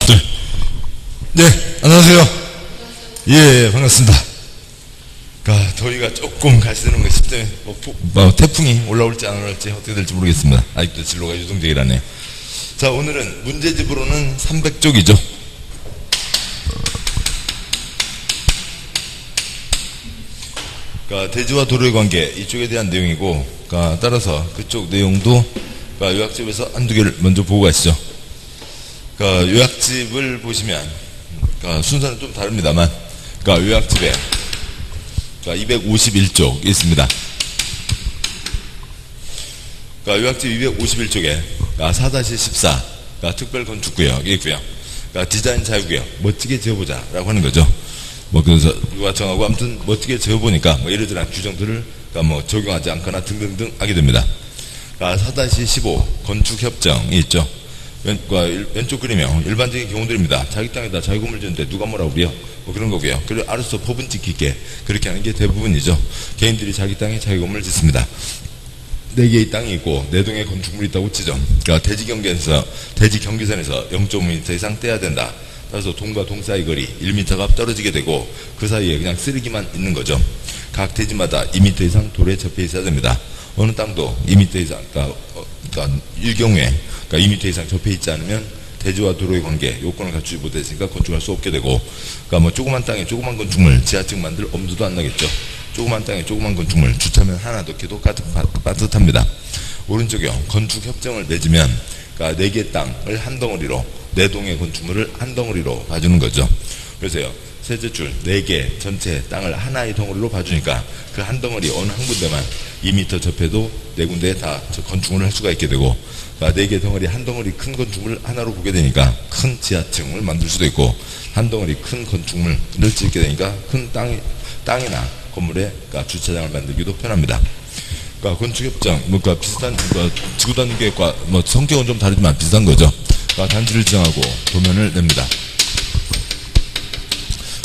네. 네, 안녕하세요. 예, 반갑습니다. 더위가 조금 가시는 거 싶대요. 태풍이 올라올지 안 올라올지 어떻게 될지 모르겠습니다. 아직도 진로가 유동적이라네요. 자, 오늘은 문제집으로는 300쪽이죠. 대지와 도로의 관계, 이쪽에 대한 내용이고, 따라서 그쪽 내용도 요약집에서 한두 개를 먼저 보고 가시죠. 요약집을 보시면, 순서는 좀 다릅니다만, 요약집에 251쪽 있습니다. 요약집 251쪽에 4-14 특별건축구역이 있고요. 디자인 자유구역 멋지게 지어보자 라고 하는 거죠. 그래서 누가 정하고 아무튼 멋지게 지어보니까 이러저러한 규정들을 적용하지 않거나 등등등 하게 됩니다. 4-15 건축협정이 있죠. 왼쪽 그림이요. 일반적인 경우들입니다. 자기 땅에다 자기 건물 짓는데 누가 뭐라고 그래요? 그런 거고요. 그리고 알아서 법은 지키게 그렇게 하는 게 대부분이죠. 개인들이 자기 땅에 자기 건물을 짓습니다. 4개의 땅이 있고 4동의 건축물이 있다고 치죠. 대지 경계선에서 0.5m 이상 떼야 된다. 따라서 동과 동 사이 거리 1m가 떨어지게 되고 그 사이에 그냥 쓰레기만 있는 거죠. 각 대지마다 2m 이상 돌에 접해 있어야 됩니다. 어느 땅도 2m 이상, 이 경우에 2m 이상 접해 있지 않으면 대지와 도로의 관계 요건을 갖추지 못했으니까 건축할 수 없게 되고, 조그만 땅에 조그만 건축물 지하층 만들 엄두도 안 나겠죠. 조그만 땅에 조그만 건축물 주차면 하나 넣기도 빠듯합니다. 오른쪽이요. 건축협정을 맺으면 4개 땅을 한 덩어리로 4동의 건축물을 한 덩어리로 봐주는 거죠. 그래서요. 세제 줄 4개 전체 땅을 하나의 덩어리로 봐주니까 그 한 덩어리 어느 한 군데만 2m 접해도 4군데에 다 건축물을 할 수가 있게 되고, 4개 덩어리 한 덩어리 큰 건축물을 하나로 보게 되니까 큰 지하층을 만들 수도 있고, 한 덩어리 큰 건축물을 짓게 되니까 큰 땅이나 건물에 주차장을 만들기도 편합니다. 건축협정, 비슷한, 지구단계과 성격은 좀 다르지만 비슷한 거죠. 단지를 지정하고 도면을 냅니다.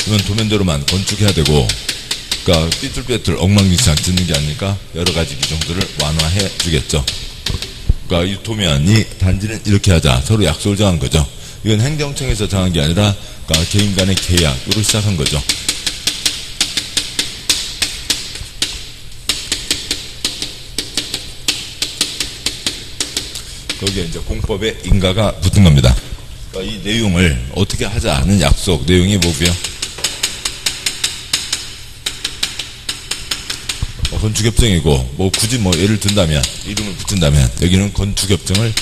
그러면 도면대로만 건축해야 되고, 삐뚤빼뚤 엉망진창 짓는 게 아니니까 여러 가지 규정들을 완화해 주겠죠. 이 도면이 단지는 이렇게 하자 서로 약속을 정한 거죠. 이건 행정청에서 정한 게 아니라 개인 간의 계약으로 시작한 거죠. 거기에 이제 공법에 인가가 붙은 겁니다. 이 내용을 어떻게 하자는 약속 내용이 뭐고요? 건축협정이고, 굳이 예를 든다면, 이름을 붙인다면, 여기는 건축협정을,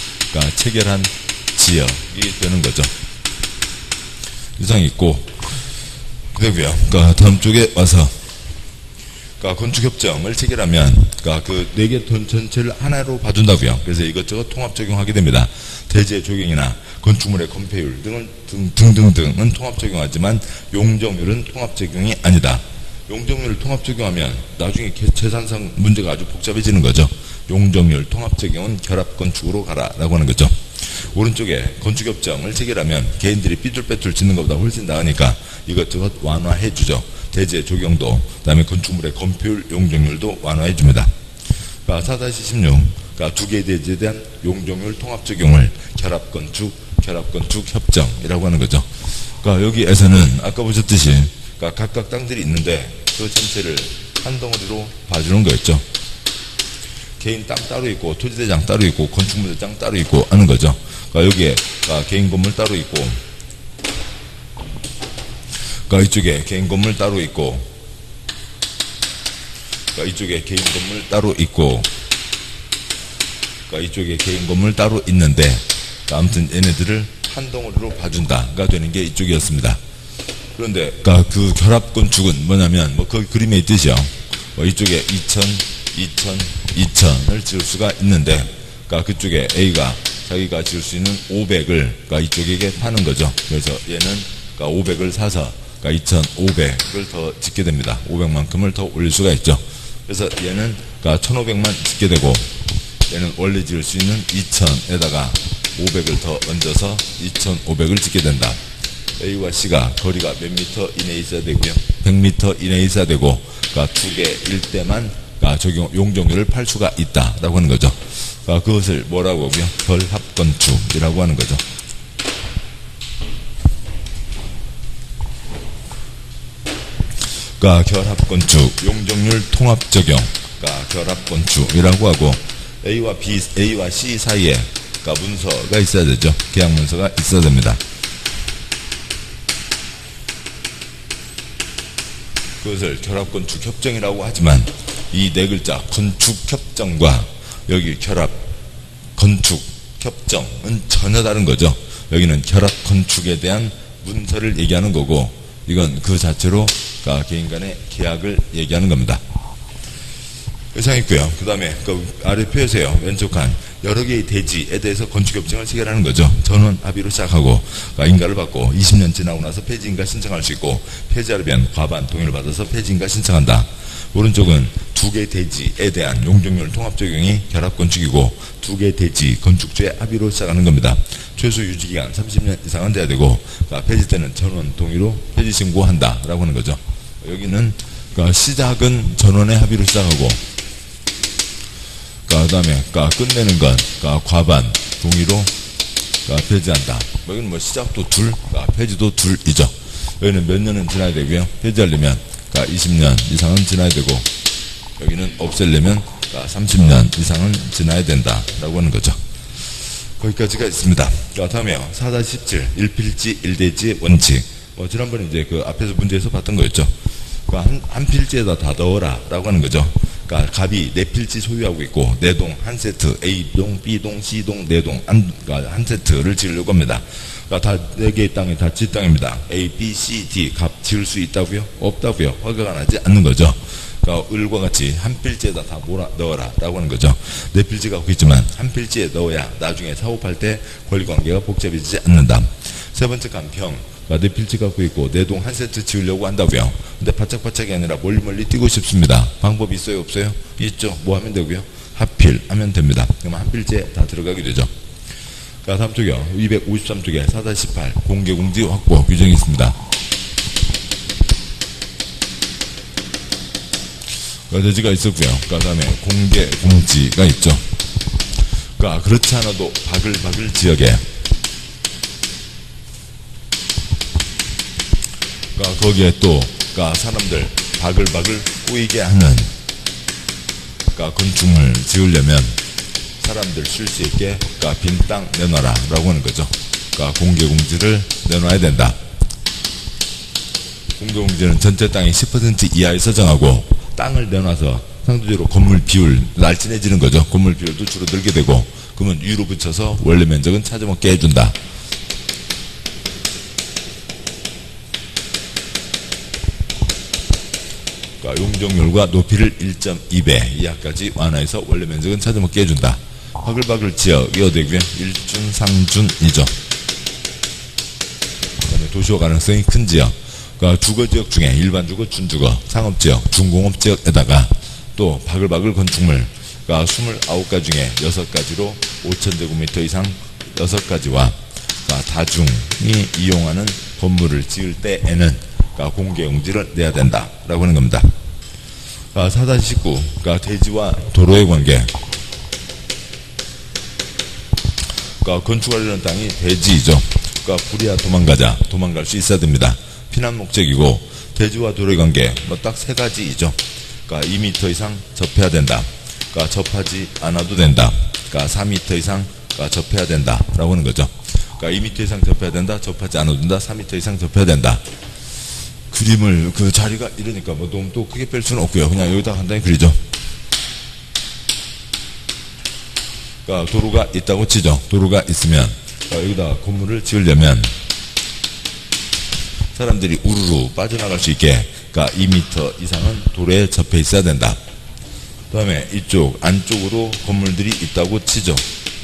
체결한 지역이 되는 거죠. 이상 있고, 그리고요, 다음 쪽에 와서, 건축협정을 체결하면, 그 4개 돈 전체를 하나로 봐준다고요. 그래서 이것저것 통합 적용하게 됩니다. 대지의 조경이나 건축물의 건폐율 등등은 통합 적용하지만, 용적률은 통합 적용이 아니다. 용적률을 통합 적용하면 나중에 재산상 문제가 아주 복잡해지는 거죠. 용적률 통합 적용은 결합 건축으로 가라라고 하는 거죠. 오른쪽에 건축협정을 체결하면 개인들이 삐뚤빼뚤 짓는 것보다 훨씬 나으니까 이것저것 완화해 주죠. 대지의 조경도, 그다음에 건축물의 건폐율, 용적률도 완화해 줍니다. 4-16 2개의 대지에 대한 용적률 통합 적용을 결합 건축 협정이라고 하는 거죠. 여기에서는 아까 보셨듯이 각각 땅들이 있는데 그 전체를 한 덩어리로 봐주는 거였죠. 개인 땅 따로 있고, 토지대장 따로 있고, 건축물대장 따로 있고 하는 거죠. 여기에 개인 건물 따로 있고, 이쪽에 개인 건물 따로 있고, 이쪽에 개인 건물 따로 있고, 이쪽에 개인 건물 따로 있는데, 아무튼 얘네들을 한 덩어리로 봐준다가 되는 게 이쪽이었습니다. 그런데 그 결합 건축은 뭐냐면 그 그림에 있듯이요. 이쪽에 2000을 지을 수가 있는데 그쪽에 A가 자기가 지을 수 있는 500을 이쪽에게 파는 거죠. 그래서 얘는 500을 사서 2500을 더 짓게 됩니다. 500만큼을 더 올릴 수가 있죠. 그래서 얘는 1500만 짓게 되고, 얘는 원래 지을 수 있는 2000에다가 500을 더 얹어서 2500을 짓게 된다. A와 C가 거리가 몇 미터 이내에 있어야 되고요. 100m 이내에 있어야 되고, 2개일 때만 용적률을 팔 수가 있다라고 하는 거죠. 그것을 뭐라고 하고요? 결합건축이라고 하는 거죠. 결합건축, 용적률 통합적용, 결합건축이라고 하고, A와 C 사이에 문서가 있어야 되죠. 계약 문서가 있어야 됩니다. 그것을 결합건축협정이라고 하지만 이 네 글자 건축협정과 여기 결합건축협정은 전혀 다른 거죠. 여기는 결합건축에 대한 문서를 얘기하는 거고, 이건 그 자체로 개인 간의 계약을 얘기하는 겁니다. 이상 있고요. 그 다음에 아래 표에서요, 왼쪽 칸 여러 개의 대지에 대해서 건축협정을 체결하는 거죠. 전원 합의로 시작하고 인가를 받고 20년 지나고 나서 폐지인가 신청할 수 있고, 폐지하려면 과반 동의를 받아서 폐지인가 신청한다. 오른쪽은 두 개의 대지에 대한 용적률 통합적용이 결합건축이고, 두 개의 대지 건축주의 합의로 시작하는 겁니다. 최소 유지기간 30년 이상은 돼야 되고, 폐지 때는 전원 동의로 폐지 신고한다 라고 하는 거죠. 여기는 시작은 전원의 합의로 시작하고, 그 다음에 끝내는 건 과반 동의로 폐지한다. 여기는 시작도 둘, 폐지도 둘이죠. 여기는 몇 년은 지나야 되고요. 폐지하려면 20년 이상은 지나야 되고, 여기는 없애려면 30년 이상은 지나야 된다 라고 하는 거죠. 거기까지가 있습니다. 다음에요, 4-17 1필지 1대지의 원칙. 지난번에 이제 앞에서 문제에서 봤던 거였죠. 한 필지에다 다 넣어라 라고 하는 거죠. 갑이 네 필지 소유하고 있고, 네 동 한 세트, A동, B동, C동, 네 동 한 세트를 지으려고 합니다. 다 네 개의 땅이 다 지 땅입니다. A, B, C, D 갑 지을 수 있다고요? 없다고요? 허가가 나지 않는 거죠. 을과 같이 한 필지에다 다 넣어라 라고 하는 거죠. 네 필지 갖고 있지만 한 필지에 넣어야 나중에 사업할 때 권리관계가 복잡해지지 않는다. 세 번째 간평, 네 필지 갖고 있고 네 동 한 세트 지으려고 한다고요. 근데 바짝바짝이 아니라 멀리 뛰고 싶습니다. 방법이 있어요, 없어요? 있죠. 뭐 하면 되고요? 합필 하면 됩니다. 그러면 한 필지에 다 들어가게 되죠. 다음 쪽이요, 253쪽에 4-18 공개공지 확보 규정이 있습니다. 대지가 있었고요. 그 다음에 공개공지가 있죠. 그렇지 않아도 바글바글 지역에 거기에 또 사람들 바글바글 꼬이게 하는 건축물 지으려면 사람들 쉴 수 있게 빈 땅 내놔라 라고 하는 거죠. 공개공지를 내놔야 된다. 공개공지는 전체 땅의 10% 이하에서 정하고, 땅을 내놔서 상대적으로 건물 비율 날씬해지는 거죠. 건물 비율도 줄어들게 되고, 그러면 위로 붙여서 원래 면적은 찾아먹게 해준다. 용적률과 높이를 1.2배 이하까지 완화해서 원래 면적은 찾아먹게 해준다. 바글바글 지역이 어디고요? 1준, 상준이죠. 그다음에 도시화 가능성이 큰 지역. 주거지역 중에 일반 주거, 준주거, 상업지역, 중공업지역에다가 또 바글바글 건축물 29가지 중에 6가지로 5,000제곱미터 이상 6가지와 다중이 이용하는 건물을 지을 때에는 공개공지를 내야 된다 라고 하는 겁니다. 4-19 대지와 도로의 관계. 건축하려는 땅이 대지이죠. 불이야 도망갈 수 있어야 됩니다. 피난 목적이고, 대지와 도로의 관계 딱 세 가지이죠. 2m 이상 접해야 된다. 접하지 않아도 된다. 4m 이상 접해야 된다 라고 하는 거죠. 2m 이상 접해야 된다, 접하지 않아도 된다, 4m 이상 접해야 된다. 그림을 자리가 이러니까 너무 또 크게 뺄 수는 없고요. 그냥 여기다 간단히 그리죠. 도로가 있다고 치죠. 도로가 있으면 여기다 건물을 지으려면 사람들이 우르르 빠져나갈 수 있게 2m 이상은 도로에 접해 있어야 된다. 그 다음에 이쪽 안쪽으로 건물들이 있다고 치죠.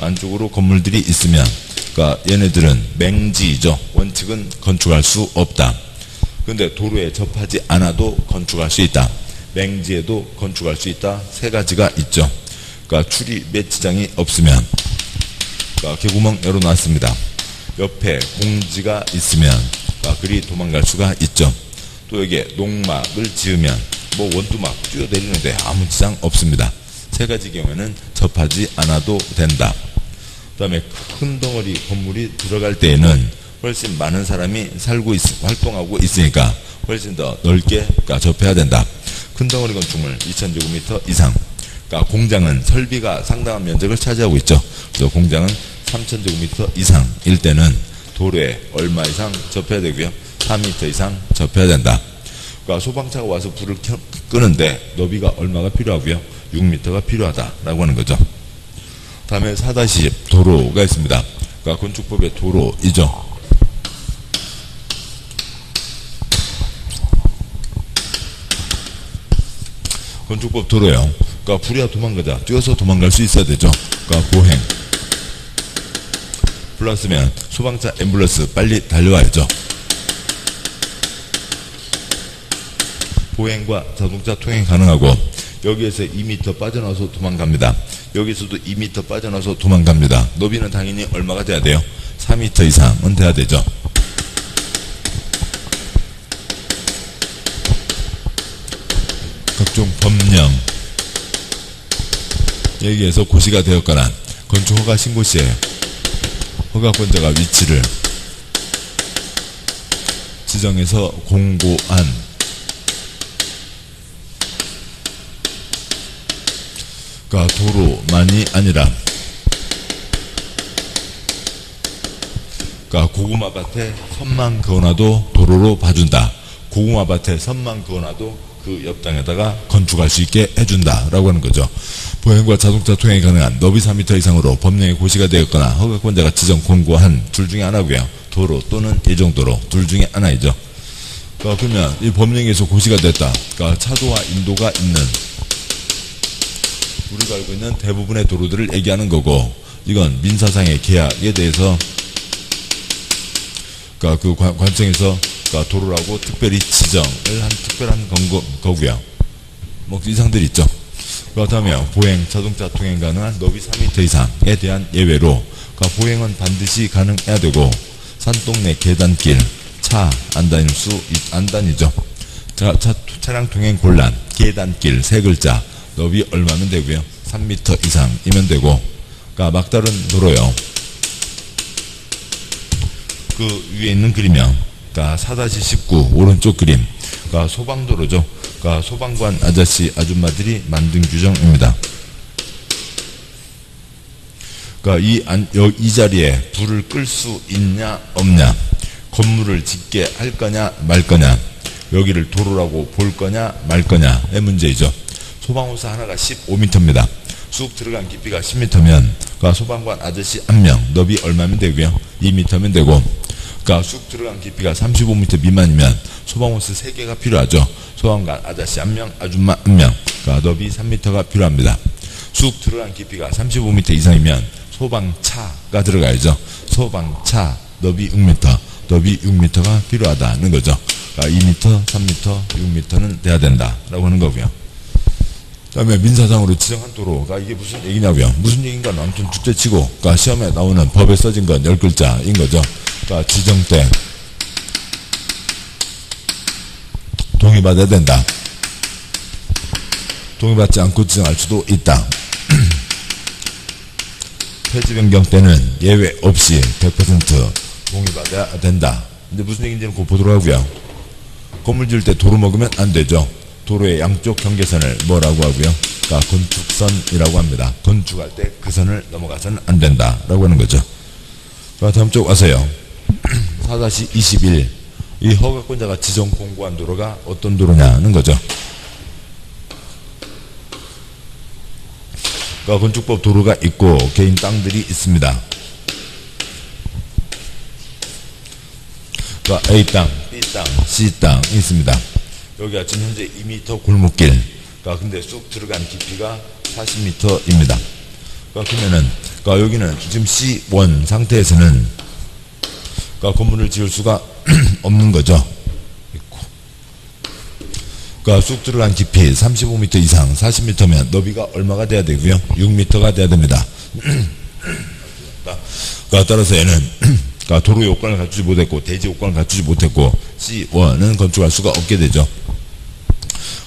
안쪽으로 건물들이 있으면 얘네들은 맹지이죠. 원칙은 건축할 수 없다. 근데 도로에 접하지 않아도 건축할 수 있다. 맹지에도 건축할 수 있다. 세 가지가 있죠. 출입 매치장이 없으면 개구멍 열어놨습니다. 옆에 공지가 있으면 그리 도망갈 수가 있죠. 또 여기에 농막을 지으면 원두막 뛰어내리는데 아무 지장 없습니다. 세 가지 경우에는 접하지 않아도 된다. 그 다음에 큰 덩어리 건물이 들어갈 때에는 훨씬 많은 사람이 활동하고 있으니까 훨씬 더 넓게 접해야 된다. 큰 덩어리 건축물 2000제곱미터 이상. 그러니까 공장은 설비가 상당한 면적을 차지하고 있죠. 그래서 공장은 3000제곱미터 이상일 때는 도로에 얼마 이상 접해야 되고요. 4m 이상 접해야 된다. 그러니까 소방차가 와서 불을 끄는데 너비가 얼마가 필요하고요. 6m가 필요하다라고 하는 거죠. 다음에 4-10 도로가 있습니다. 그러니까 건축법의 도로이죠. 건축법 도로요. 그러니까 불이야 도망가자. 뛰어서 도망갈 수 있어야 되죠. 그러니까 보행. 플러스면 소방차 앰뷸런스 빨리 달려와야죠. 보행과 자동차 통행 가능하고 여기에서 2m 빠져나와서 도망갑니다. 여기서도 2m 빠져나와서 도망갑니다. 너비는 당연히 얼마가 돼야 돼요? 4m 이상은 돼야 되죠. 각종 법령 여기에서 고시가 되었거나 건축허가 신고 시에 허가권자가 위치를 지정해서 공고한 그러니까 도로만이 아니라 그러니까 고구마밭에 선만 그어놔도 도로로 봐준다. 고구마밭에 선만 그어놔도 그 옆 땅에다가 건축할 수 있게 해준다라고 하는 거죠. 보행과 자동차 통행이 가능한 너비 4m 이상으로 법령에 고시가 되었거나 허가권자가 지정 공고한 둘 중에 하나고요. 도로 또는 예정도로 둘 중에 하나이죠. 그러면 이 법령에서 고시가 됐다. 그러니까 차도와 인도가 있는 우리가 알고 있는 대부분의 도로들을 얘기하는 거고 이건 민사상의 계약에 대해서 그러니까 그 관청에서 그러니까 도로라고 특별히 지정을 한 특별한 거고요. 뭐 이상들이 있죠. 그렇다면 보행, 자동차 통행 가능한 너비 4m 이상에 대한 예외로 그러니까 보행은 반드시 가능해야 되고 산동 내 계단길 차 안 다니죠. 차량 통행 곤란 계단길 세 글자 너비 얼마면 되고요. 3m 이상이면 되고 그러니까 막다른 도로요. 그 위에 있는 그림이요. 그러니까 4-19 오른쪽 그림 그러니까 소방도로죠. 그러니까 소방관 아저씨 아줌마들이 만든 규정입니다. 그러니까 이 자리에 불을 끌 수 있냐 없냐 건물을 짓게 할 거냐 말 거냐 여기를 도로라고 볼 거냐 말 거냐의 문제이죠. 소방호스 하나가 15m입니다. 쑥 들어간 깊이가 10m면 그러니까 소방관 아저씨 1명 너비 얼마면 되고요. 2m면 되고 그러니까 쑥 들어간 깊이가 35m 미만이면 소방호스 3개가 필요하죠. 소방관 아저씨 1명 아줌마 1명 그러니까 너비 3m가 필요합니다. 쑥 들어간 깊이가 35m 이상이면 소방차가 들어가야죠. 소방차 너비 6m 너비 6m가 필요하다는 거죠. 그러니까 2m 3m 6m는 돼야 된다라고 하는 거고요. 그 다음에 민사상으로 지정한 도로가 이게 무슨 얘기냐고요. 무슨 얘기인가 아무튼 둘째치고 그러니까 시험에 나오는 법에 써진 건 10글자인 거죠. 그러니까 지정 때 동의받아야 된다. 동의받지 않고 지정할 수도 있다. 폐지 변경 때는 예외 없이 100% 동의받아야 된다. 근데 무슨 얘기인지는 곧 보도록 하고요. 건물 지을 때 도로 먹으면 안 되죠. 도로의 양쪽 경계선을 뭐라고 하고요. 그러니까 건축선이라고 합니다. 건축할 때 그 선을 넘어가서는 안 된다라고 하는 거죠. 다음 쪽 와서요. 4-21 이 허가권자가 지정 공고한 도로가 어떤 도로냐는 거죠. 그러니까 건축법 도로가 있고 개인 땅들이 있습니다. 그러니까 A 땅, B 땅, C 땅이 있습니다. 여기가 지금 현재 2m 골목길. 그러니까 근데 쑥 들어간 깊이가 40m입니다. 그러면은 그러니까 여기는 지금 C1 상태에서는 그러니까 건물을 지을 수가 없는 거죠. 그러니까 쑥 들어간 깊이 35m 이상 40m면 너비가 얼마가 돼야 되고요. 6m가 돼야 됩니다. 그러니까 따라서 얘는 그러니까 도로 요건을 갖추지 못했고 대지 요건을 갖추지 못했고 C1은 건축할 수가 없게 되죠.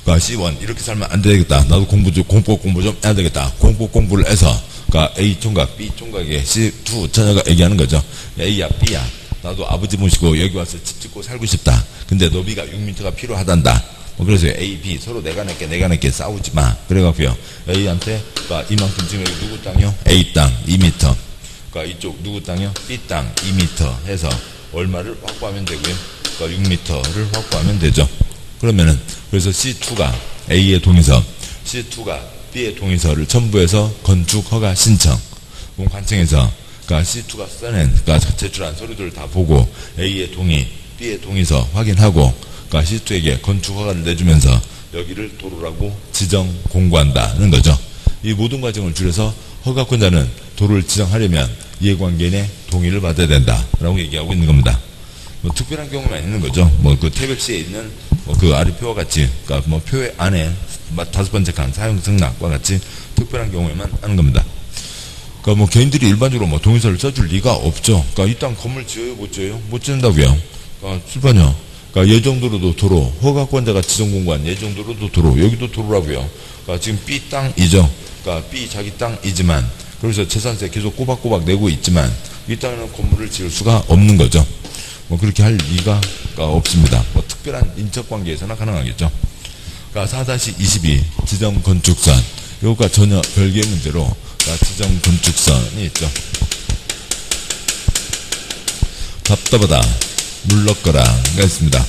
그러니까 C1 이렇게 살면 안 되겠다. 나도 공법 공부 좀 해야 되겠다. 공법 공부를 해서 그러니까 A 총각, B 총각에 C2 처녀가 얘기하는 거죠. A야 B야. 나도 아버지 모시고 여기 와서 집 짓고 살고 싶다. 근데 너비가 6m가 필요하단다. 뭐 그래서 A, B 서로 내가 낼게 싸우지 마. 그래갖고요. A한테 그러니까 이만큼 지금 여기 누구 땅이요? A 땅 2m. 그러니까 이쪽 누구 땅이요? B 땅 2m 해서 얼마를 확보하면 되고요. 그러니까 6m를 확보하면 되죠. 그러면은 그래서 C2가 A의 동의서, C2가 B의 동의서를 첨부해서 건축 허가 신청. 그럼 관청에서 그러니까 C2가 써낸 그러니까 제출한 서류들을 다 보고 A의 동의, B의 동의서 확인하고 그러니까 C2에게 건축 허가를 내주면서 여기를 도로라고 지정 공고한다는 거죠. 이 모든 과정을 줄여서 허가권자는 도로를 지정하려면 이해관계인의 동의를 받아야 된다라고 얘기하고 있는 겁니다. 뭐 특별한 경우만 있는 거죠. 뭐 그 태백시에 있는 뭐 그 아래 표와 같이, 그러니까 뭐 표의 안에 5번째 칸 사용 승낙과 같이 특별한 경우에만 하는 겁니다. 그러니까 뭐 개인들이 일반적으로 뭐 동의서를 써줄 리가 없죠. 그러니까 이 땅 건물 지어요, 못 지어요? 못 지는다고요. 그러니까 출판요. 그러니까 예정도로도 도로, 허가권자가 지정 공고한 예정도로도 도로, 여기도 도로라고요. 그러니까 지금 B 땅이죠. 그러니까 B 자기 땅이지만, 그래서 재산세 계속 꼬박꼬박 내고 있지만 이 땅에는 건물을 지을 수가 없는 거죠. 뭐 그렇게 할 리가 없습니다. 뭐 특별한 인척관계에서나 가능하겠죠. 그러니까 4-22 지정 건축선, 이것과 전혀 별개의 문제로 그러니까 지정 건축선이 있죠. 답답하다, 물러거라가 있습니다.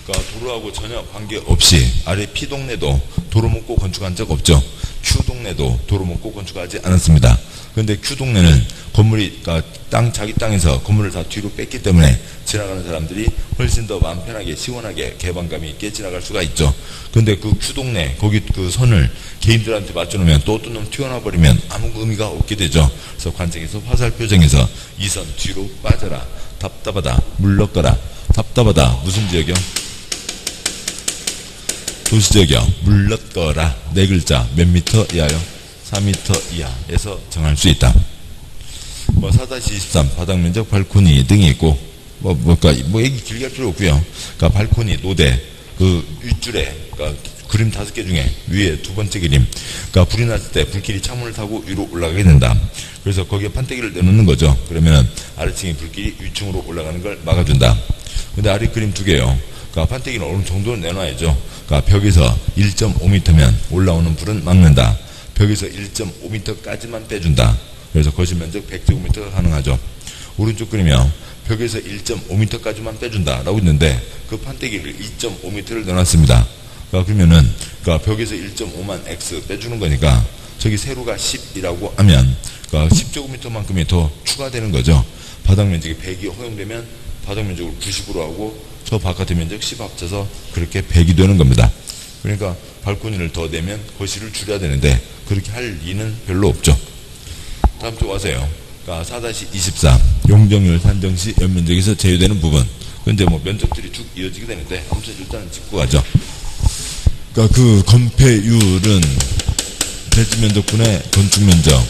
그러니까 도로하고 전혀 관계없이 아래 P동네도 도로 먹고 건축한 적 없죠. Q동네도 도로 먹고 건축하지 않았습니다. 그런데 Q동네는 건물이 그러니까 자기 땅에서 건물을 다 뒤로 뺐기 때문에 지나가는 사람들이 훨씬 더 마음 편하게 시원하게 개방감이 있게 지나갈 수가 있죠. 그런데 그 Q동네 거기 그 선을 개인들한테 맞춰놓으면 또 어떤 놈 튀어나와 버리면 아무 의미가 없게 되죠. 그래서 관청에서 화살표정에서 이 선 뒤로 빠져라, 답답하다, 물러거라. 답답하다 무슨 지역이요? 도시지역이요. 물러거라 네 글자 몇 미터 이하요? 4m 이하에서 정할 수 있다. 뭐 4-23 바닥면적 발코니 등이 있고 뭐 얘기 길게 할 필요 없고요. 그러니까 발코니 노대 그 윗줄에 그러니까 그림 5개 중에 위에 두 번째 그림, 그러니까 불이 났을 때 불길이 창문을 타고 위로 올라가게 된다. 그래서 거기에 판때기를 내놓는 거죠. 그러면 아래층의 불길이 위층으로 올라가는 걸 막아준다. 근데 아래 그림 2개요. 그러니까 판때기는 어느 정도 내놔야죠. 그러니까 벽에서 1.5m면 올라오는 불은 막는다. 벽에서 1.5m까지만 빼준다. 그래서 거실 면적 100제곱미터가 가능하죠. 오른쪽 그림이요. 벽에서 1.5m까지만 빼준다 라고 있는데 그 판때기를 2.5m를 넣어놨습니다. 그러니까 그러면은 그러니까 벽에서 1.5만 x 빼주는 거니까 저기 세로가 10이라고 하면 그러니까 10제곱미터만큼이 더 추가되는 거죠. 바닥 면적이 100이 허용되면 바닥 면적을 90으로 하고 저 바깥의 면적 10 합쳐서 그렇게 100이 되는 겁니다. 그러니까 발코니를 더 내면 거실을 줄여야 되는데 그렇게 할 리는 별로 없죠. 다음 주 와서요. 그러니까 4-24 용적률 산정 시 연면적에서 제외되는 부분. 근데 뭐 면적들이 쭉 이어지게 되는데 아무튼 일단은 짚고 가죠. 그러니까 그 건폐율은 대지면적분의 건축면적,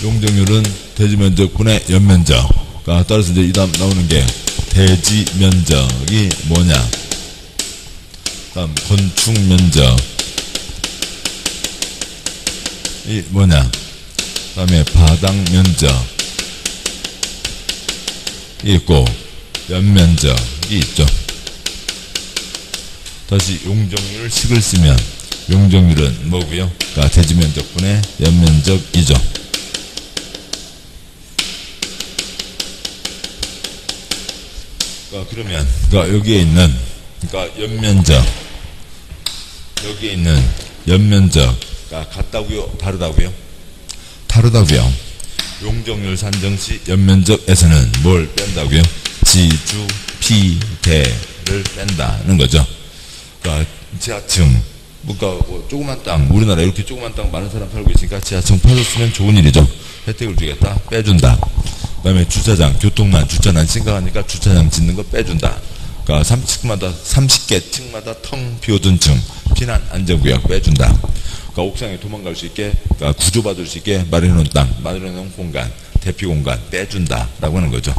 용적률은 대지면적분의 연면적. 그러니까 따라서 이제 이 다음 나오는 게 대지면적이 뭐냐, 다음 건축면적이 뭐냐, 다음에 바닥면적이 있고 연면적이 있죠. 다시 용적률 식을 쓰면 용적률은 뭐고요? 그러니까 대지면적분의 연면적이죠. 그러면 그러니까 여기에 있는 그러니까 연면적, 여기에 있는 연면적가 같다고요? 다르다고요? 다르다고요. 용적률 산정 시 연면적에서는 뭘 뺀다고요? 지주 피대를 뺀다는 거죠. 그러니까 지하층, 그러니까 뭐 조그만 땅, 우리나라 이렇게 조그만 땅 많은 사람 살고 있으니까 지하층 파줬으면 좋은 일이죠. 혜택을 주겠다, 빼준다. 그 다음에 주차장, 교통난, 주차난 심각하니까 주차장 짓는 거 빼준다. 그러니까 30개 층마다 텅 비워둔 층, 피난 안전구역 빼준다. 그러니까 옥상에 도망갈 수 있게, 그러니까 구조받을 수 있게 마련해놓은 땅, 마련해놓은 공간, 대피 공간 빼준다 라고 하는 거죠.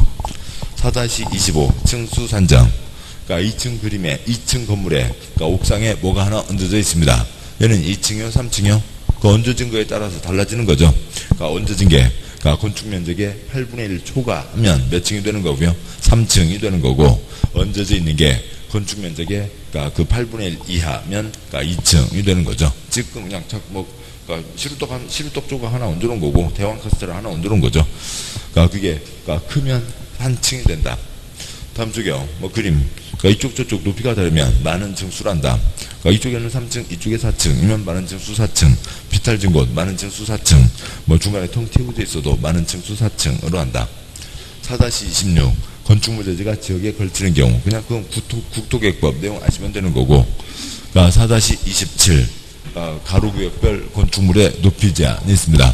4-25 층수 산정. 그러니까 2층 그림에 2층 건물에 그러니까 옥상에 뭐가 하나 얹어져 있습니다. 얘는 2층이요, 3층이요? 그 얹어진 거에 따라서 달라지는 거죠. 그러니까 얹어진 게 그러니까 건축 면적의 8분의 1 초과하면 몇 층이 되는 거고요? 3층이 되는 거고, 얹어져 있는 게 건축 면적의 그러니까 그 8분의 1 이하면 그러니까 2층이 되는 거죠. 지금 그냥 그러니까 시루떡 조각 하나 얹어놓은 거고, 대왕 카스테라 하나 얹어놓은 거죠. 그러니까 그게 그러니까 크면 한 층이 된다. 다음 쪽이요. 뭐 그림. 그러니까 이쪽 저쪽 높이가 다르면 많은 층 수란다. 그러니까 이쪽에는 3층, 이쪽에 4층이면 많은 층 수 4층. 비탈진 곳 많은 층 수 4층. 뭐 중간에 텅 튀어져 있어도 많은 층 수 4층으로 한다. 4-26 건축물재지가 지역에 걸치는 경우, 그냥 그건 국토계획법 내용 아시면 되는 거고. 그러니까 4-27 가로구역별 건축물의 높이 제한이 있습니다.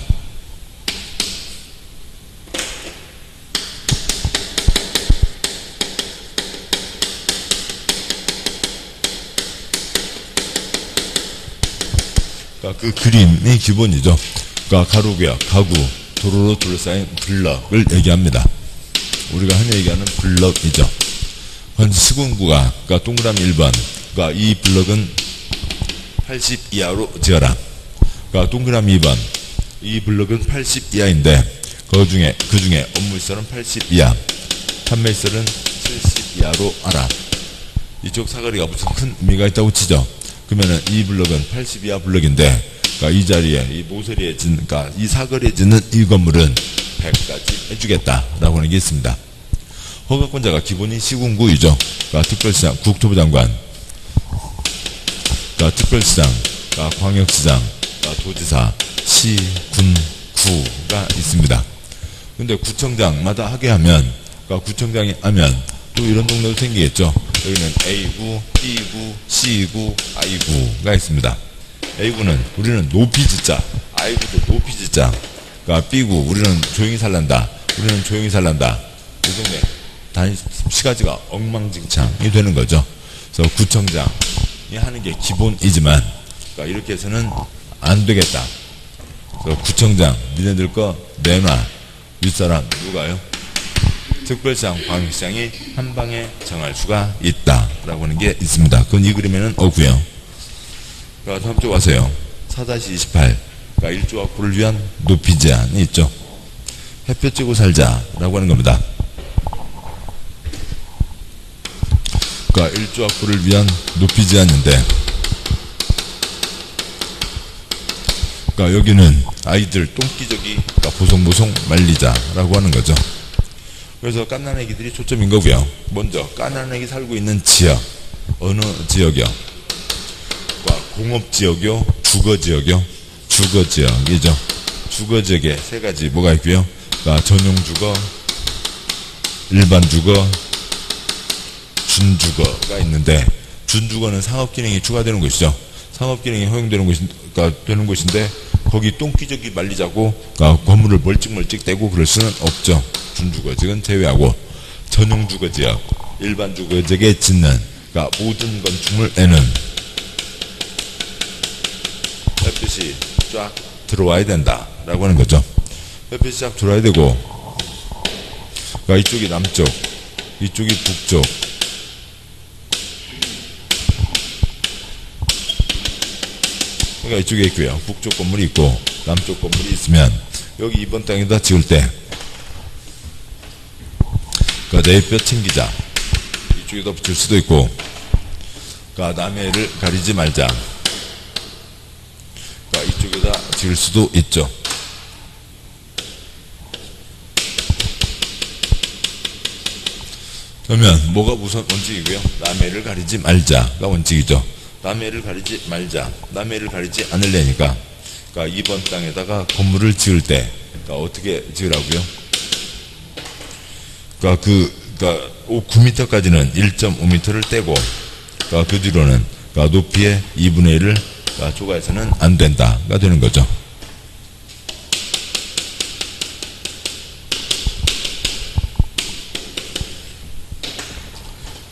그 그림이 기본이죠. 그러니까 가로구역, 가구, 도로로 둘러싸인 블럭을 얘기합니다. 우리가 흔히 얘기하는 블럭이죠. 시군구가 그러니까 동그라미 1번, 그러니까 이 블럭은 80 이하로 지어라. 그러니까 동그라미 2번, 이 블럭은 80 이하인데 그 중에 업무시설은 80 이하, 판매시설은 70 이하로 하라. 이쪽 사거리가 무슨 큰 의미가 있다고 치죠. 그러면은 이 블럭은 80 이하 블럭인데, 그러니까 이 자리에, 이 모서리에 짓는, 그러니까 이 사거리에 짓는 이 건물은 100까지 해주겠다라고 하는 게 있습니다. 허가권자가 기본이 시군구이죠. 그러니까 특별시장, 국토부 장관, 그러니까 특별시장, 그러니까 광역시장, 그러니까 도지사, 시, 군, 구가 있습니다. 근데 구청장마다 하게 하면, 그러니까 구청장이 하면 또 이런 동네도 생기겠죠. 여기는 A구, B구, C구, I구가 있습니다. A구는 우리는 높이 짓자, I구도 높이 짓자. 그러니까 B구 우리는 조용히 살란다, 우리는 조용히 살란다. 이 동네 시가지가 엉망진창이 되는 거죠. 그래서 구청장이 하는 게 기본이지만, 그러니까 이렇게 해서는 안 되겠다. 그래서 구청장 니네들 거 내놔. 윗사람 누가요? 특별시장, 광역시장이 한 방에 정할 수가 있다라고 하는 게 있습니다. 그건 이 그림에는 없고요. 그러니까 다음 쪽 와서요. 4-28 그러니까 일조학구를 위한 높이 제한이 있죠. 햇볕 쬐고 살자라고 하는 겁니다. 그러니까 일조학구를 위한 높이 제한인데, 그러니까 여기는 아이들 똥기저귀 그러니까 보송보송 말리자라고 하는 거죠. 그래서 갓난아기들이 초점인 거고요. 먼저 갓난아기 살고 있는 지역, 어느 지역이요? 공업지역이요, 주거지역이요? 주거지역이죠. 주거지역에 세 가지 뭐가 있고요. 그러니까 전용주거, 일반주거, 준주거가 있는데, 준주거는 상업기능이 추가되는 것이죠. 상업기능이 허용되는 그러니까 되는 곳인데, 거기 똥기저귀 말리자고 그러니까 건물을 멀찍멀찍 떼고 그럴 수는 없죠. 준주거지역은 제외하고, 전용주거지역, 일반주거지역에 짓는 그러니까 모든 건축물에는 햇빛이 쫙 들어와야 된다라고 하는 거죠. 햇빛이 쫙 들어와야 되고, 그러니까 이쪽이 남쪽, 이쪽이 북쪽. 그러니까 이쪽에 있고요. 북쪽 건물이 있고 남쪽 건물이 있으면 여기 이번 땅에다 지을 때 그러니까 내뼈 챙기자. 이쪽에다 붙일 수도 있고, 그러니까 남의 애를 가리지 말자. 그러니까 이쪽에다 지을 수도 있죠. 그러면 뭐가 우선 원칙이고요? 남의 애를 가리지 말자가 원칙이죠. 남의 애를 가리지 말자. 남의 애를 가리지 않으려니까, 그러니까 이번 땅에다가 건물을 지을 때 그러니까 어떻게 지으라고요? 그러니까 9m까지는 1.5m를 떼고, 그러니까 그 뒤로는 그러니까 높이의 2분의 1을 그러니까 초과해서는 안 된다가 되는 거죠.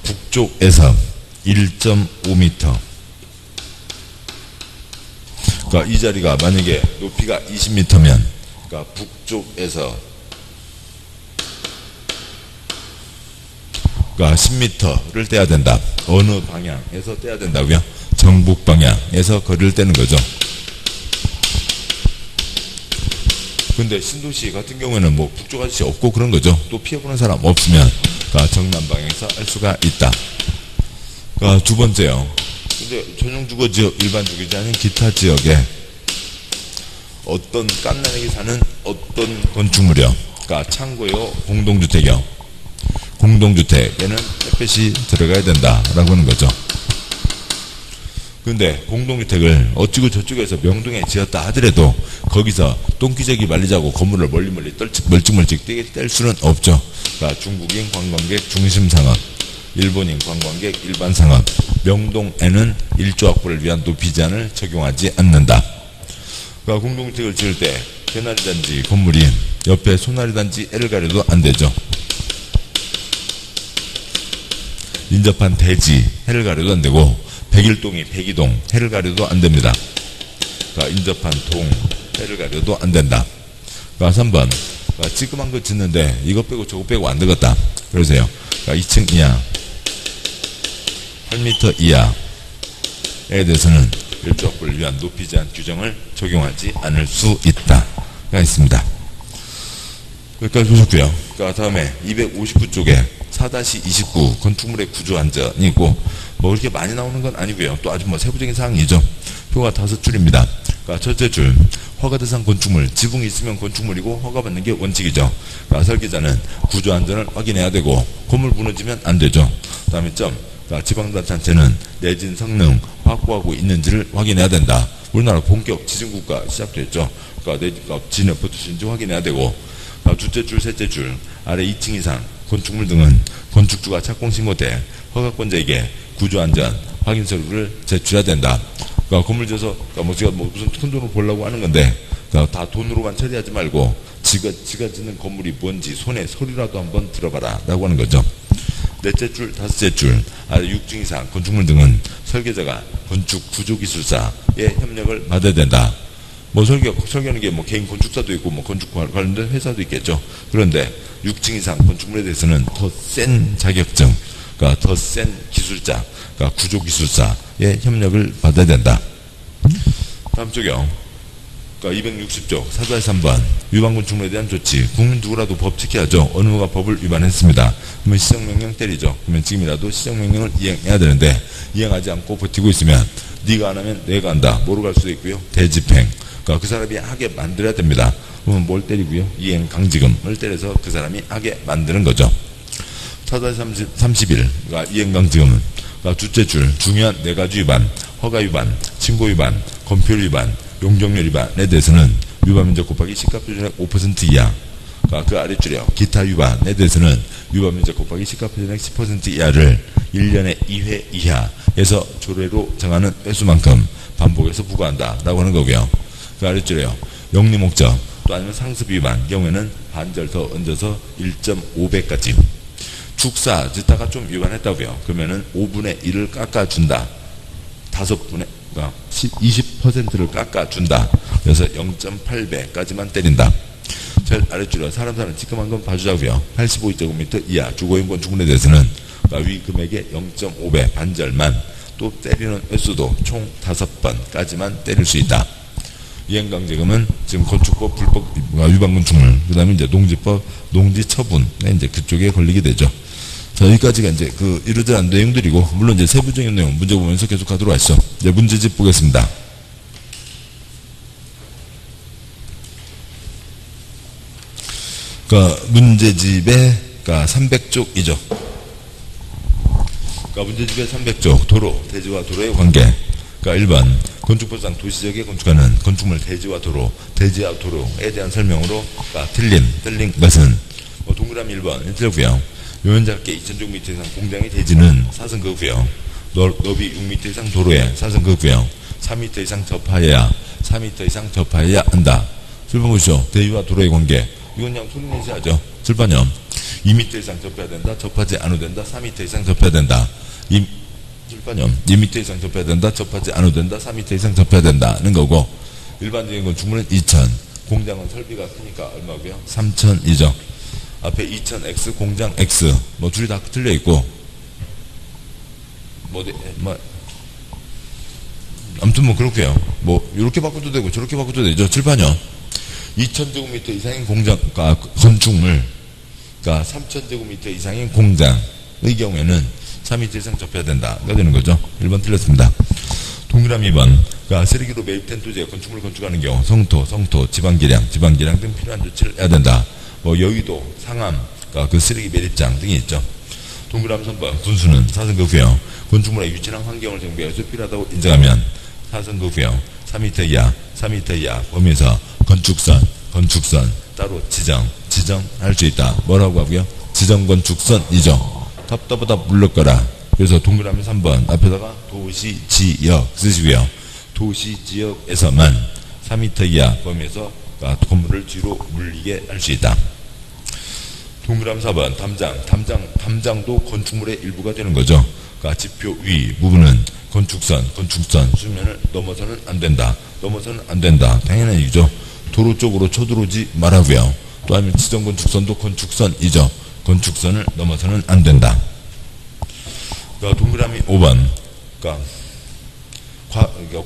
북쪽에서 1.5m. 그러니까 이 자리가 만약에 높이가 20m면, 그러니까 북쪽에서 그러니까 10m를 떼야 된다. 어느 방향에서 떼야 된다고요? 정북 방향에서 거리를 떼는 거죠. 근데 신도시 같은 경우에는 뭐 북쪽 아저씨 없고 그런 거죠. 또 피해보는 사람 없으면 그러니까 정남 방향에서 할 수가 있다. 그러니까 두 번째요. 근데 전용 주거 지역, 일반 주거지 아닌 기타 지역에 어떤 깐난에게 사는 어떤 건축물이요. 그러니까 창고요, 공동주택이요. 공동주택에는 햇볕이 들어가야 된다라고 하는 거죠. 근데 공동주택을 어찌고 저쪽에서 명동에 지었다 하더라도 거기서 똥기저귀 말리자고 건물을 멀리 멀찍멀찍 뗄 수는 없죠. 그러니까 중국인 관광객 중심상업, 일본인 관광객 일반상업, 명동에는 일조 확보를 위한 도피 제한을 적용하지 않는다. 그러니까 공동주택을 지을 때 개나리단지 건물이 옆에 소나리단지 L을 가려도 안 되죠. 인접한 대지 해를 가려도 안 되고 백일동이 백이동 해를 가려도 안 됩니다. 그러니까 인접한 동 해를 가려도 안 된다. 그러니까 3번 그러니까 찌끔한 거 짓는데 이거 빼고 저거 빼고 안 되겠다. 그러세요. 그러니까 2층 이하 8m 이하에 대해서는 일조 확보를 위한 높이 제한 규정을 적용하지 않을 수 있다가 있습니다. 여기까지 보셨고요. 그러니까 다음에 259쪽에 4-29 건축물의 구조 안전이 있고 뭐 그렇게 많이 나오는 건 아니고요. 또 아주 뭐 세부적인 사항이죠. 표가 5줄입니다. 그러니까 첫째 줄 허가 대상 건축물, 지붕이 있으면 건축물이고 허가받는 게 원칙이죠. 그러니까 설계자는 구조 안전을 확인해야 되고 건물 무너지면 안 되죠. 다음에 점 그러니까 지방자치단체는 내진 성능 확보하고 있는지를 확인해야 된다. 우리나라 본격 지진국가 시작됐죠. 그러니까 진에 붙으신지 확인해야 되고 둘째 줄, 셋째 줄 아래 2층 이상 건축물 등은 건축주가 착공신고 때 허가권자에게 구조안전 확인 서류를 제출해야 된다. 그러니까 건물 지어서 그러니까 제가 무슨 큰 돈을 벌려고 하는 건데 그러니까 다 돈으로만 처리하지 말고 지가 짓는 건물이 뭔지 손에 서류라도 한번 들어봐라 라고 하는 거죠. 넷째 줄, 다섯째 줄 아래 6층 이상 건축물 등은 설계자가 건축 구조기술사의 협력을 받아야 된다. 뭐 설계하는 게 뭐 개인 건축사도 있고 뭐 건축 관련된 회사도 있겠죠. 그런데 6층 이상 건축물에 대해서는 더 센 자격증, 그러니까 더 센 기술자, 그러니까 구조기술사의 협력을 받아야 된다. 다음 쪽이요. 그러니까 260쪽 4-3번 위반 건축물에 대한 조치. 국민 누구라도 법 지켜야죠. 어느 누가 법을 위반했습니다. 그러면 시정명령 때리죠. 그러면 지금이라도 시정명령을 이행해야 되는데 이행하지 않고 버티고 있으면 네가 안 하면 내가 한다. 뭐로 갈 수도 있고요. 대집행. 그러니까 그 사람이 하게 만들어야 됩니다. 그러면 뭘 때리고요? 이행 강지금을 때려서 그 사람이 하게 만드는 거죠. 4-31 그러니까 이행 강지금은 그러니까 둘째 줄 중요한 4가지 위반, 허가 위반, 신고 위반, 건폐율 위반, 용적률 위반에 대해서는 위반 면적 곱하기 시가 표준액 5% 이하. 그러니까 그 아랫줄이요. 기타 위반에 대해서는 위반 면적 곱하기 시가 표준액 10% 이하를 1년에 2회 이하에서 조례로 정하는 횟수만큼 반복해서 부과한다 라고 하는 거고요. 그 아랫줄이요. 영리 목적 또 아니면 상습 위반 경우에는 반절 더 얹어서 1.5배까지. 축사 짓다가 좀 위반했다고요. 그러면은 5분의 1을 깎아준다. 5분의 그러니까 20%를 깎아준다. 그래서 0.8배까지만 때린다. 제일 아랫줄이요. 사람 사는 찌끔한 건 봐주자고요. 85제곱미터 이하 주거용 건축물에 대해서는 그러니까 위 금액의 0.5배 반절만 또 때리는 횟수도 총 5번까지만 때릴 수 있다. 이행강제금은 지금 건축법 불법 위반 건축물, 그 다음에 이제 농지법 농지처분에 이제 그쪽에 걸리게 되죠. 자, 여기까지가 이제 그 이러저러한 내용들이고, 물론 이제 세부적인 내용 문제 보면서 계속 가도록 하시죠. 이제 문제집 보겠습니다. 그러니까 문제집의 그러니까 300쪽이죠. 그러니까 문제집의 300쪽 도로, 대지와 도로의 관계. 그러니까 1번 건축법상 도시지역에 건축하는 건축물 대지와 도로, 대지와 도로에 대한 설명으로 그러니까 틀린 것은 뭐 동그라미 1번 틀렸고요. 요연작게 2000제곱미터 이상 공장의 대지는 사선거고요. 넓이 6m 이상 도로에 사선거고요. 4m 이상 접하여야 4m 이상 접하여야 한다. 7번 보시죠. 대지와 도로의 관계. 이건 그냥 소리 내시 하죠. 7번요. 2m 이상 접해야 된다. 접하지 않아도 된다. 4m 이상 접해야 된다. 7번요. 2m 이상 접해야 된다. 접하지 않아도 된다. 4m 이상 접해야 된다는 거고, 일반적인 건축물은 2,000. 공장은 설비가 크니까 얼마고요? 3,000이죠. 앞에 2000X 공장 X 뭐 둘이 다 틀려 있고 뭐 아무튼 뭐 그렇게요. 뭐 이렇게 바꿔도 되고 저렇게 바꿔도 되죠. 칠판이요. 2000제곱미터 이상인 공장 건축물, 그러니까 3000제곱미터 이상인 공장의 경우에는 3m 이상 접해야 된다가 되는 거죠. 1번 틀렸습니다. 동그라미 2번. 그러니까 쓰레기로 매입된 토지에 건축물을 건축하는 경우 성토, 지방계량 등 필요한 조치를 해야 된다. 뭐 여의도, 상암, 그러니까 그 쓰레기 매립장 등이 있죠. 동그라미 3번. 분수는 사선거 구역. 건축물의 위치랑 환경을 정비해서 필요하다고 인정하면 사선거 구역 3m 이하 범위에서 건축선 따로 지정할 수 있다. 뭐라고 하고요? 지정건축선이죠. 답답하다 물러거라. 그래서 동그라미 3번 앞에다가 도시지역 쓰시고요. 도시지역에서만 3m 이하 범위에서 건물을 뒤로 물리게 할 수 있다. 동그라미 4번 담장도 건축물의 일부가 되는 거죠. 그러니까 지표 위 부분은 건축선 수면을 넘어서는 안 된다. 당연한 얘기죠. 도로 쪽으로 쳐들어오지 말라고요. 또 아니면 지정건축선도 건축선이죠. 건축선을 넘어서는 안 된다. 그러니까 동그라미 5번. 그러니까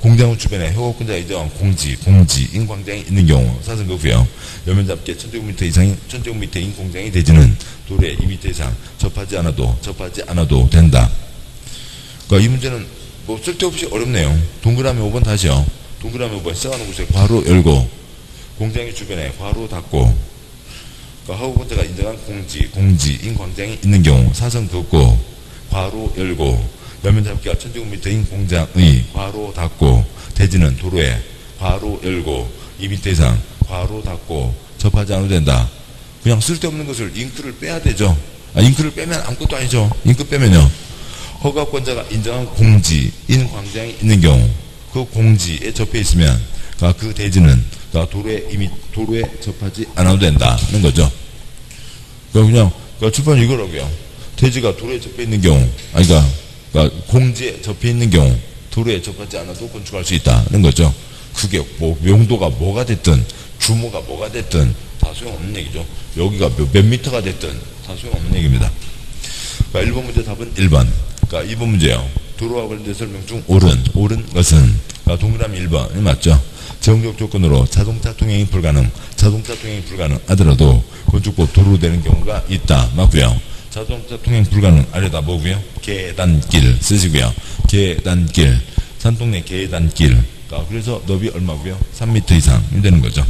공장을 주변에 협업근자 이전 공지인 광장이 있는 경우 사선거 구역 연면잡게 1000제곱미터인 공장이 대지는 도로에 2m 이상 접하지 않아도 된다. 그러니까 이 문제는 뭐 쓸데없이 어렵네요. 동그라미 5번 다시요. 동그라미 5번 시작하는 곳에 괄호 열고 공장의 주변에 괄호 닫고 그러니까 허가권자가 인정한 공지인 광장이 있는 경우 사선 긋고 괄호 열고 연면잡기가 1000제곱미터인 공장의 괄호 닫고 대지는 도로에 괄호 열고 2m 이상 괄호 닫고 접하지 않아도 된다. 그냥 쓸데없는 것을 잉크를 빼야 되죠. 잉크를 빼면 아무것도 아니죠. 잉크 빼면요. 허가권자가 인정한 공지인 광장이 있는 경우 그 공지에 접해 있으면 그 대지는 도로에 접하지 않아도 된다는 거죠. 그냥 출판 이거라고요. 대지가 도로에 접해 있는 경우 그러니까 공지에 접해 있는 경우 도로에 접하지 않아도 건축할 수 있다는 거죠. 그게 뭐 용도가 뭐가 됐든 규모가 뭐가 됐든 다 소용없는 얘기죠. 여기가 몇 미터가 됐든 다 소용없는 얘기입니다. 그러니까 1번 문제 답은 1번. 그러니까 2번 문제요. 도로와 관련된 설명 중 옳은 것은 동그라미 1번이 맞죠. 제공적 조건으로 자동차 통행이 불가능하더라도 건축법 도로로 되는 경우가 있다. 맞고요. 자동차 통행 불가능 아래다 뭐고요? 계단길 쓰시고요. 계단길 산동네 계단길 그래서 너비 얼마고요? 3m 이상이 되는 거죠.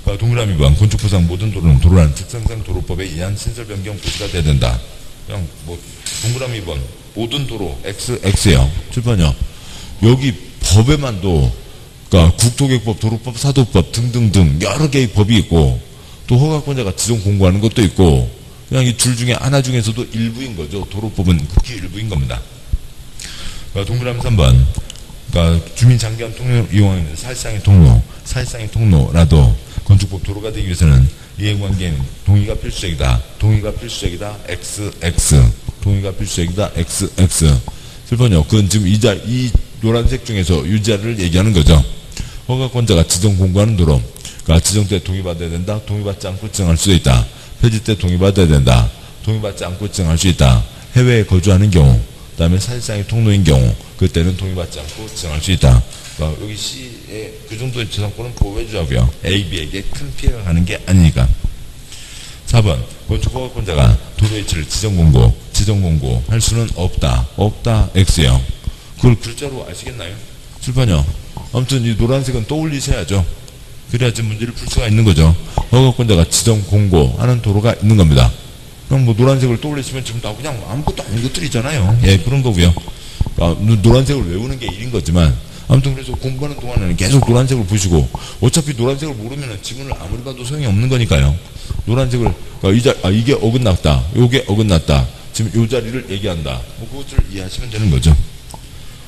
동그라미 2번 건축법상 모든 도로는 도로라는 특성상 도로법에 의한 신설 변경 고시가 돼야 된다. 그냥 뭐 동그라미 2번 모든 도로 X요. 출판요. 여기 법에만도 그러니까 국토계획법, 도로법, 사도법 등등등 여러 개의 법이 있고 또 허가권자가 지정 공고하는 것도 있고 그냥 이 둘 중에 하나 중에서도 일부인 거죠. 도로법은 극히 일부인 겁니다. 동그라미 3번. 그러니까 주민 장기간 통로 이용하는 사실상의 통로라도 건축법 도로가 되기 위해서는 이해관계는 동의가 필수적이다. XX. 동의가 필수적이다. XX. 7번이요. 그건 지금 이 노란색 중에서 유자를 얘기하는 거죠. 허가권자가 지정 공고하는 도로. 그러니까 지정 때 동의받아야 된다. 동의받지 않고 지정할 수도 있다. 폐지 때 동의받아야 된다. 동의받지 않고 지정할 수 있다. 해외에 거주하는 경우, 그 다음에 사실상의 통로인 경우, 그때는 동의받지 않고 지정할 수 있다. 그러니까 여기 C의 그 정도의 지정권은 보호해주자고요. A, B에게 큰 피해가 가는 게 아니니까. 4번. 건축허가권자가 도로 위치를 지정 공고 할 수는 없다. X요. 그걸 글자로 아시겠나요? 7번이요. 아무튼 이 노란색은 떠올리셔야죠. 그래야지 문제를 풀 수가 있는 거죠. 허가권자가 지정 공고하는 도로가 있는 겁니다. 그럼 뭐 노란색을 떠올리시면 지금 다 그냥 아무것도 아닌 것들이 있잖아요. 예, 그런 거고요. 노란색을 외우는 게 일인 거지만 아무튼 그래서 공부하는 동안에는 계속 노란색을 보시고 어차피 노란색을 모르면 지문을 아무리 봐도 소용이 없는 거니까요. 노란색을 이게 어긋났다. 요게 어긋났다. 지금 요 자리를 얘기한다. 뭐 그것을 이해하시면 되는 거죠.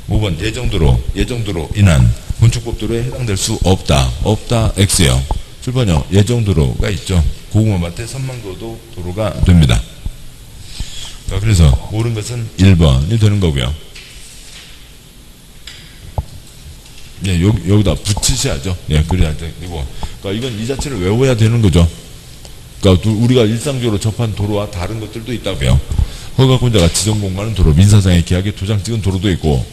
5번 예정도로 인한 건축법 도로에 해당될 수 없다. X요. 7번이요. 예정도로가 있죠. 고구마밭에 선망도도 도로가 됩니다. 그래서 옳은 것은 1번이 되는 거고요. 예, 여기다 붙이셔야죠. 예, 그래야 되고. 그러니까 이건 이 자체를 외워야 되는 거죠. 그러니까 우리가 일상적으로 접한 도로와 다른 것들도 있다고요. 허가권자가 지정 공간은 도로, 민사상의 계약에 도장 찍은 도로도 있고,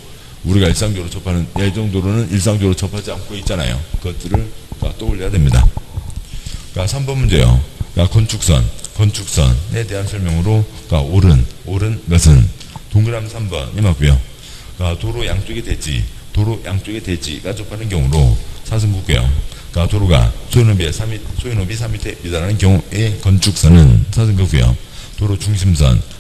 우리가 일상적으로 접하는 예정 도로는 일상적으로 접하지 않고 있잖아요. 그것들을 떠올려야 됩니다. 3번 문제요. 건축선에 대한 설명으로 옳은 것은 동그라미 3번이 맞고요. 도로 양쪽의 대지가 접하는 경우로 사승구고요. 도로가 소유너비 3m에 미달하는 경우의 건축선은 사승구고요. 도로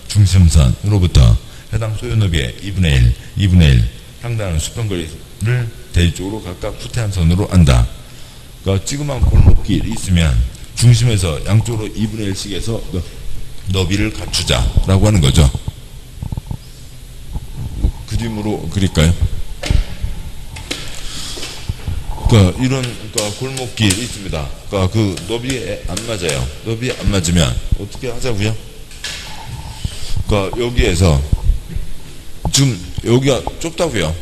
중심선으로부터 해당 소유너비의 2분의 1 상당한 수평거리를 대지 쪽으로 각각 후퇴한 선으로 안다. 찌그만 골목길이 있으면 중심에서 양쪽으로 2분의 1씩에서 너비를 갖추자라고 하는 거죠. 그림으로 그릴까요? 이런 골목길이 있습니다. 그 너비에 안 맞아요. 너비에 안 맞으면 어떻게 하자고요? 여기에서 지금 여기가 좁다고요.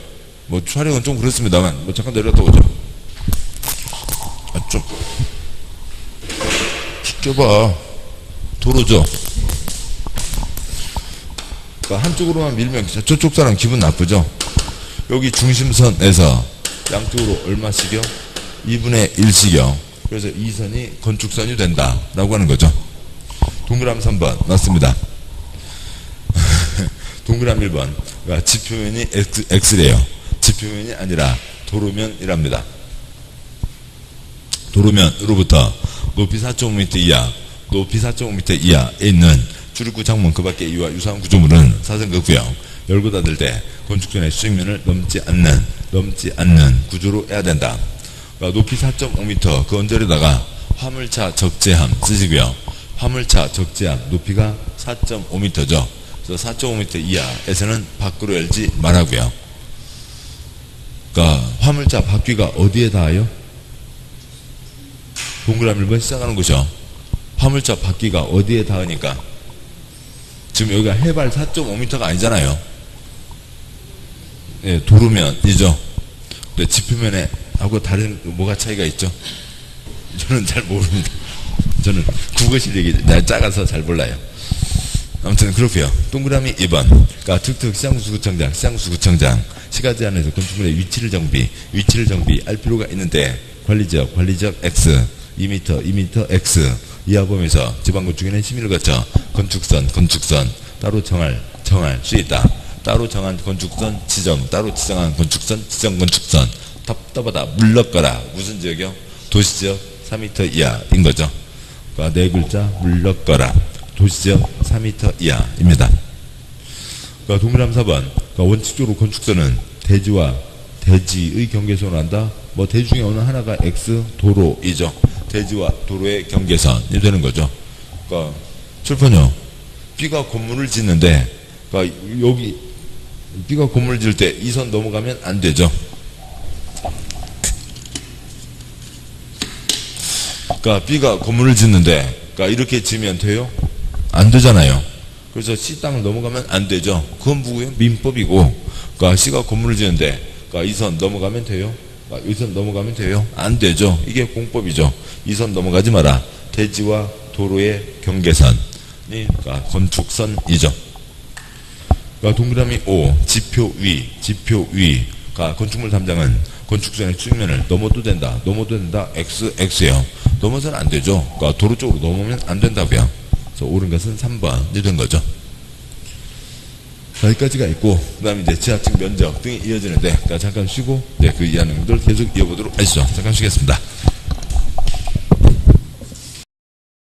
뭐 촬영은 좀 그렇습니다만 잠깐 내렸다 오죠. 좀 좁아. 도로죠. 한쪽으로만 밀면 저쪽 사람 기분 나쁘죠. 여기 중심선에서 양쪽으로 얼마씩이요? 2분의 1씩이요. 그래서 이 선이 건축선이 된다라고 하는 거죠. 동그라미 3번 맞습니다. 동그라미 1번 지표면이 X래요. 지표면이 아니라 도로면이랍니다. 도로면으로부터 높이 4.5m 이하에 있는 출입구 창문 그 밖의 이와 유사한 구조물은 사승구고요. 열고 닫을 때 건축선의 수직면을 넘지 않는 구조로 해야 된다. 높이 4.5m 그 언저리다가 화물차 적재함 쓰시고요. 화물차 적재함 높이가 4.5m죠. 그래서 4.5m 이하에서는 밖으로 열지 말라고요. 화물차 바퀴가 어디에 닿아요? 동그라미 1번 시작하는 곳이요. 화물차 바퀴가 어디에 닿으니까 지금 여기가 해발 4.5m가 아니잖아요. 예, 도로면이죠. 근데 지표면에 하고 다른 뭐가 차이가 있죠? 저는 잘 모릅니다. 저는 국어 실력이 작아서 잘 몰라요. 아무튼 그렇고요. 동그라미 2번. 특특 시장수구청장 시가지 안에서 건축물의 위치를 정비할 필요가 있는데 관리지역 X 2m X 이하 범위에서 지방건축위원회 심의를 거쳐 건축선 따로 정할 수 있다. 따로 정한 건축선 따로 지정한 건축선 답답하다 물러거라. 무슨 지역이요? 도시지역 4m 이하인 거죠. 네 글자 물러거라. 도시지역 4m 이하입니다. 동그라미 4번. 원칙적으로 건축선은 대지와 대지의 경계선을 한다. 대지 중에 어느 하나가 X 도로이죠. 대지와 도로의 경계선이 되는 거죠. 7번요. B가 건물을 짓는데 여기 B가 건물을 지을 때 이 선 넘어가면 안 되죠. B가 건물을 짓는데 이렇게 지으면 돼요? 안 되잖아요. 그래서 C 땅을 넘어가면 안 되죠. 그건 뭐예요? 민법이고 C가 건물을 지는데 이 선 넘어가면 돼요? 이 선 넘어가면 돼요? 안 되죠. 이게 공법이죠. 이 선 넘어가지 마라. 대지와 도로의 경계선이 건축선이죠. 동그라미 5 지표위 건축물 담장은 건축선의 측면을 넘어도 된다 XX예요. 넘어서는 안 되죠. 도로 쪽으로 넘으면 안 된다고요. 그래서 옳은 것은 3번이 된 거죠. 여기까지가 있고 그 다음에 이제 지하층 면적 등이 이어지는데 잠깐 쉬고 그 이하는 것들 계속 이어보도록 하시죠. 잠깐 쉬겠습니다.